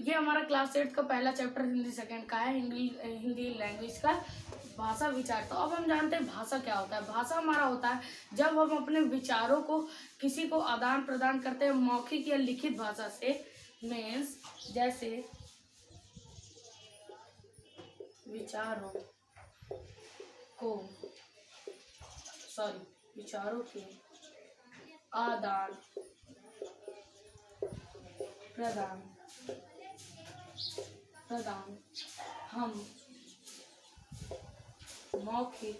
ये हमारा क्लास 8 का पहला चैप्टर हिंदी सेकंड का है, हिंदी लैंग्वेज का भाषा विचार। तो अब हम जानते हैं भाषा क्या होता है। भाषा हमारा होता है जब हम अपने विचारों को किसी को आदान प्रदान करते हैं मौखिक या लिखित भाषा से। मीन्स जैसे विचारों के आदान प्रदान हम मौखिक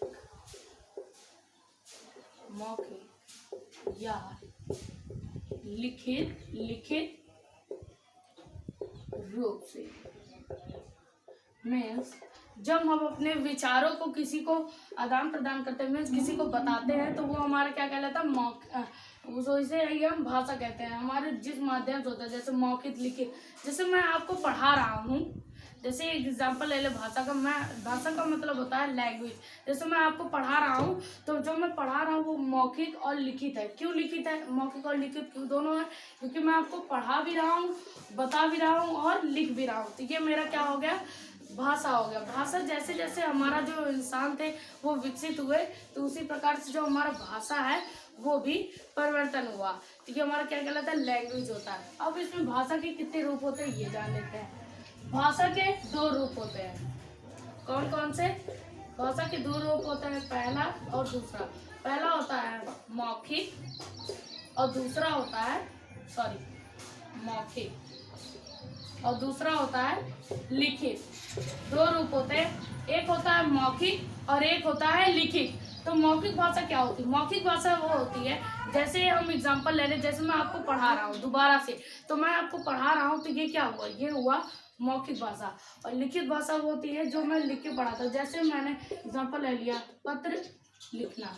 या लिखित रूप से। मीन्स जब हम अपने विचारों को किसी को आदान प्रदान करते हैं, मीन्स किसी को बताते हैं, तो वो हमारा क्या कहलाता है, तो इसे हम भाषा कहते हैं। हमारे जिस माध्यम से होता है, जैसे मौखिक लिखित, जैसे मैं आपको पढ़ा रहा हूँ, जैसे एक एग्जाम्पल ले ले भाषा का। भाषा का मतलब होता है लैंग्वेज। जैसे मैं आपको पढ़ा रहा हूँ, तो जो मैं पढ़ा रहा हूँ वो मौखिक और लिखित है। क्यों लिखित है, मौखिक और लिखित क्यों दोनों है? क्योंकि मैं आपको पढ़ा भी रहा हूँ, बता भी रहा हूँ और लिख भी रहा हूँ। तो ये मेरा क्या हो गया, भाषा हो गया। भाषा जैसे जैसे हमारा जो इंसान थे वो विकसित हुए, तो उसी प्रकार से जो हमारा भाषा है वो भी परिवर्तन हुआ। तो ये हमारा क्या कहलाता है, लैंग्वेज होता है। अब इसमें भाषा के कितने रूप होते हैं ये जान लेते हैं। भाषा के 2 रूप होते हैं। कौन कौन से? भाषा के 2 रूप होते हैं, पहला और दूसरा। पहला होता है मौखिक और दूसरा होता है मौखिक और दूसरा होता है लिखित। 2 रूप होते हैं, एक होता है मौखिक और एक होता है लिखित। तो मौखिक भाषा क्या होती है? मौखिक भाषा वो होती है, जैसे हम एग्जांपल ले लें, जैसे मैं आपको पढ़ा रहा हूँ दोबारा से, तो मैं आपको पढ़ा रहा हूँ, तो ये क्या हुआ, ये हुआ मौखिक भाषा। और लिखित भाषा वो होती है जो मैं लिख के पढ़ाता हूँ। जैसे मैंने एग्जांपल ले लिया, पत्र लिखना।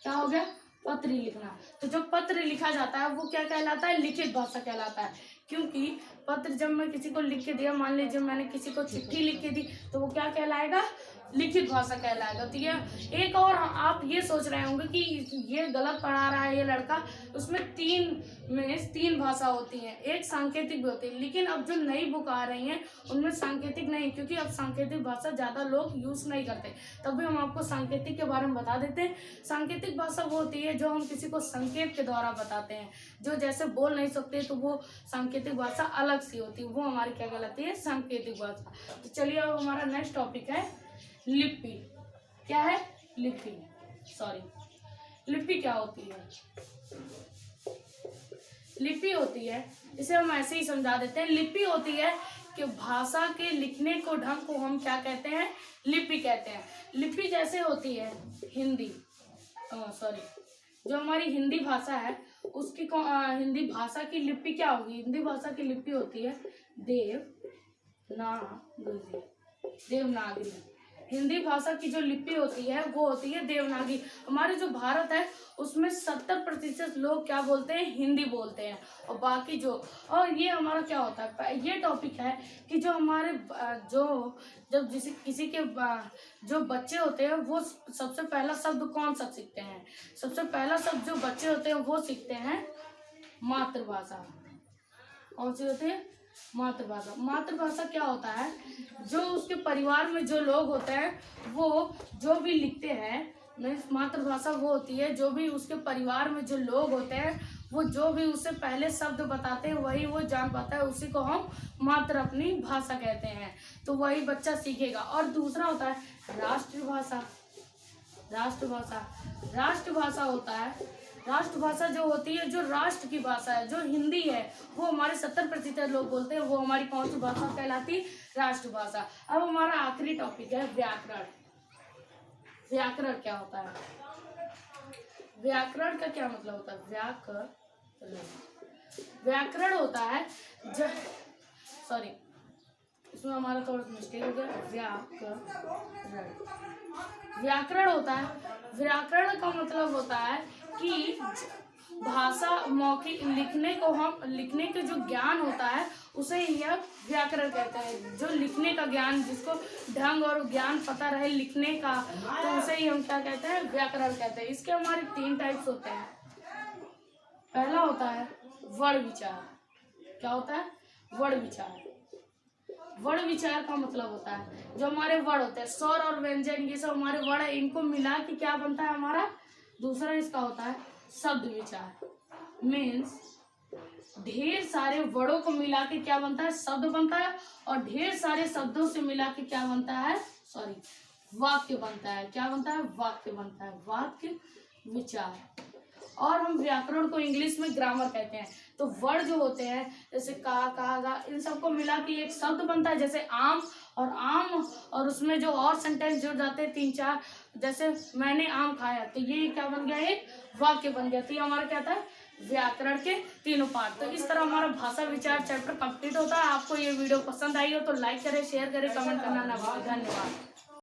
क्या हो गया, पत्र लिखना। तो जो पत्र लिखा जाता है वो क्या कहलाता है, लिखित भाषा कहलाता है। क्योंकि पत्र जब मैं किसी को लिख के दिया, मान लीजिए मैंने किसी को चिट्ठी लिख के दी, तो वो क्या कहलाएगा, लिखित भाषा कहलाएगा। तो ये एक और आप ये सोच रहे होंगे कि ये गलत पढ़ा रहा है ये लड़का, उसमें 3 भाषा होती हैं, एक सांकेतिक भी होती है। लेकिन अब जो नई बुक आ रही हैं उनमें सांकेतिक नहीं, क्योंकि अब सांकेतिक भाषा ज़्यादा लोग यूज़ नहीं करते। तब भी हम आपको सांकेतिक के बारे में बता देते हैं। सांकेतिक भाषा वो होती है जो हम किसी को संकेत के द्वारा बताते हैं, जो जैसे बोल नहीं सकते, तो वो सांकेतिक भाषा अलग सी होती है, वो हमारी क्या कहलाती है, सांकेतिक भाषा। तो चलिए अब हमारा नेक्स्ट टॉपिक है लिपि। क्या है, लिपि। लिपि क्या होती है? लिपि होती है, इसे हम ऐसे ही समझा देते हैं। लिपि होती है कि भाषा के लिखने को ढंग को हम क्या कहते हैं, लिपि कहते हैं। लिपि जैसे होती है जो हमारी हिंदी भाषा है उसकी हिंदी भाषा की लिपि क्या होगी? हिंदी भाषा की लिपि होती है देवनागरी। हिंदी भाषा की जो लिपि होती है वो होती है देवनागरी। हमारे जो भारत है उसमें 70% लोग क्या बोलते हैं, हिंदी बोलते हैं। और बाकी और ये हमारा क्या होता है, ये टॉपिक है कि जो हमारे जब किसी के जो बच्चे होते हैं वो सबसे पहला शब्द कौन सा सीखते हैं? सबसे पहला शब्द जो बच्चे होते हैं वो सीखते हैं मातृभाषा। कौन सी होती है? मातृभाषा। मातृभाषा क्या होता है, जो उसके परिवार में जो लोग होते हैं वो जो भी लिखते हैं, मातृभाषा वो होती है जो भी उसके परिवार में जो लोग होते हैं वो जो भी उससे पहले शब्द बताते हैं वही वो जान पाता है, उसी को हम मातृ अपनी भाषा कहते हैं। तो वही बच्चा सीखेगा। और दूसरा होता है राष्ट्रभाषा। राष्ट्रभाषा होता है, राष्ट्रभाषा जो होती है, जो राष्ट्र की भाषा है, जो हिंदी है, वो हमारे 70% लोग बोलते हैं, वो हमारी कौन सी भाषा कहलाती? राष्ट्रभाषा। अब हमारा आखिरी टॉपिक है व्याकरण। व्याकरण क्या होता है? व्याकरण का क्या मतलब होता है? व्याकरण होता है इसमें हमारा थोड़ा मिस्टेक हो गया। व्याकरण होता है, व्याकरण का मतलब होता है कि भाषा मौखिक लिखने का जो ज्ञान होता है उसे यह व्याकरण कहते हैं। जो लिखने का ज्ञान, जिसको ढंग और ज्ञान पता रहे लिखने का, तो उसे ही हम क्या कहते हैं, व्याकरण कहते हैं। इसके हमारे 3 टाइप्स होते हैं। पहला होता है वर्ण विचार। क्या होता है? वर्ण विचार। वर्ण विचार का मतलब होता है जो हमारे वर्ण होते हैं, स्वर और व्यंजन, ये सब हमारे वर्ण है, इनको मिला के क्या बनता है हमारा दूसरा इसका होता है शब्द विचार। मीन्स ढेर सारे वर्णों को मिला के क्या बनता है शब्द बनता है, और ढेर सारे शब्दों से मिला के क्या बनता है वाक्य बनता है। क्या बनता है वाक्य बनता है, वाक्य विचार। और हम व्याकरण को इंग्लिश में ग्रामर कहते हैं। तो वर्ड जो होते हैं जैसे का गा, इन सबको मिला के एक शब्द बनता है, जैसे आम और उसमें जो और सेंटेंस जुड़ जाते हैं 3-4, जैसे मैंने आम खाया, तो ये क्या बन गया एक वाक्य बन गया। तो ये हमारा क्या था व्याकरण के तीनों पार्ट। तो इस तरह हमारा भाषा विचार चैप्टर कंप्लीट होता है। आपको ये वीडियो पसंद आई हो तो लाइक करें, शेयर करें, कमेंट करना ना भूलें। धन्यवाद।